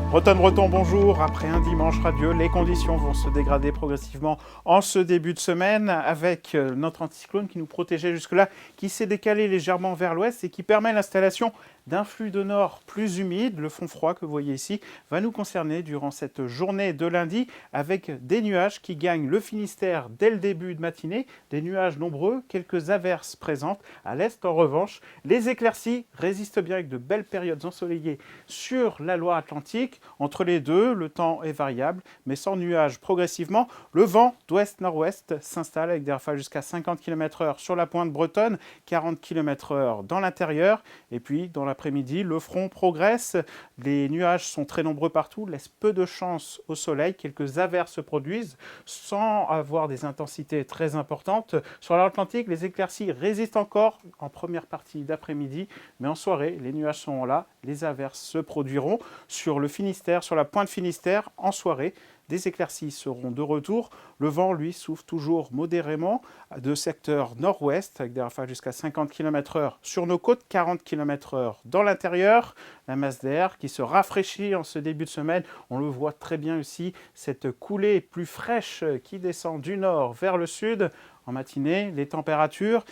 Breton, bonjour. Après un dimanche radieux, les conditions vont se dégrader progressivement en ce début de semaine avec notre anticyclone qui nous protégeait jusque-là, qui s'est décalé légèrement vers l'ouest et qui permet l'installation d'un flux de nord plus humide. Le front froid que vous voyez ici va nous concerner durant cette journée de lundi avec des nuages qui gagnent le Finistère dès le début de matinée, des nuages nombreux, quelques averses présentes. À l'est, en revanche, les éclaircies résistent bien avec de belles périodes ensoleillées sur la Loire-Atlantique. Entre les deux, le temps est variable, mais sans nuages progressivement. Le vent d'ouest-nord-ouest s'installe avec des rafales jusqu'à 50 km/h sur la pointe bretonne, 40 km/h dans l'intérieur. Et puis, dans l'après-midi, le front progresse. Les nuages sont très nombreux partout, laissent peu de chance au soleil. Quelques averses se produisent sans avoir des intensités très importantes. Sur l'Atlantique, les éclaircies résistent encore en première partie d'après-midi, mais en soirée, les nuages sont là, les averses se produiront. Sur le Finistère, sur la pointe Finistère, en soirée, des éclaircies seront de retour. Le vent, lui, souffle toujours modérément de secteur nord-ouest, avec des rafales jusqu'à 50 km/h sur nos côtes, 40 km/h dans l'intérieur. La masse d'air qui se rafraîchit en ce début de semaine. On le voit très bien ici, cette coulée plus fraîche qui descend du nord vers le sud. En matinée, les températures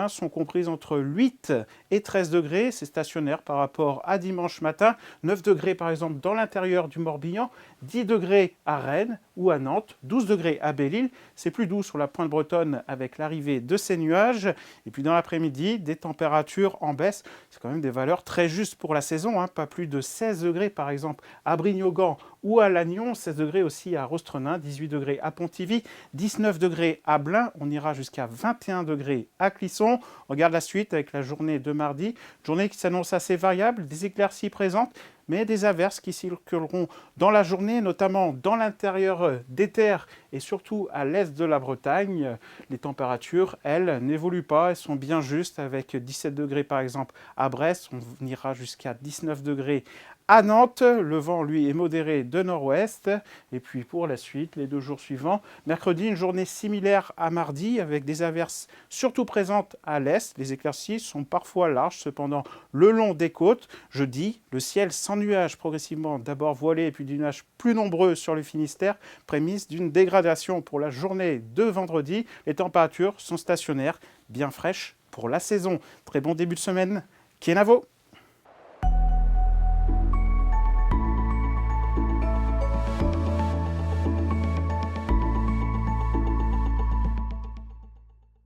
sont comprises entre 8 et 13 degrés. C'est stationnaire par rapport à dimanche matin. 9 degrés par exemple dans l'intérieur du Morbihan, 10 degrés à Rennes ou à Nantes, 12 degrés à Belle-Île. C'est plus doux sur la pointe bretonne avec l'arrivée de ces nuages. Et puis dans l'après-midi, des températures en baisse. C'est quand même des valeurs très justes pour la saison. Pas plus de 16 degrés par exemple à Brignogan ou à Lannion, 16 degrés aussi à Rostrenin, 18 degrés à Pontivy, 19 degrés à Blain. On ira jusqu'à 21 degrés à Clisson. On regarde la suite avec la journée de mardi. Journée qui s'annonce assez variable, des éclaircies présentes, mais des averses qui circuleront dans la journée, notamment dans l'intérieur des terres et surtout à l'est de la Bretagne. Les températures, elles, n'évoluent pas, elles sont bien justes avec 17 degrés par exemple à Brest, on ira jusqu'à 19 degrés à Nantes. Le vent, lui, est modéré de nord-ouest. Et puis pour la suite, les 2 jours suivants, mercredi, une journée similaire à mardi avec des averses surtout présentes à l'est. Les éclaircies sont parfois larges, cependant, le long des côtes. Jeudi, le ciel sans nuages, progressivement d'abord voilé et puis des nuages plus nombreux sur le Finistère, prémisse d'une dégradation pour la journée de vendredi. Les températures sont stationnaires, bien fraîches pour la saison. Très bon début de semaine. Kienavo!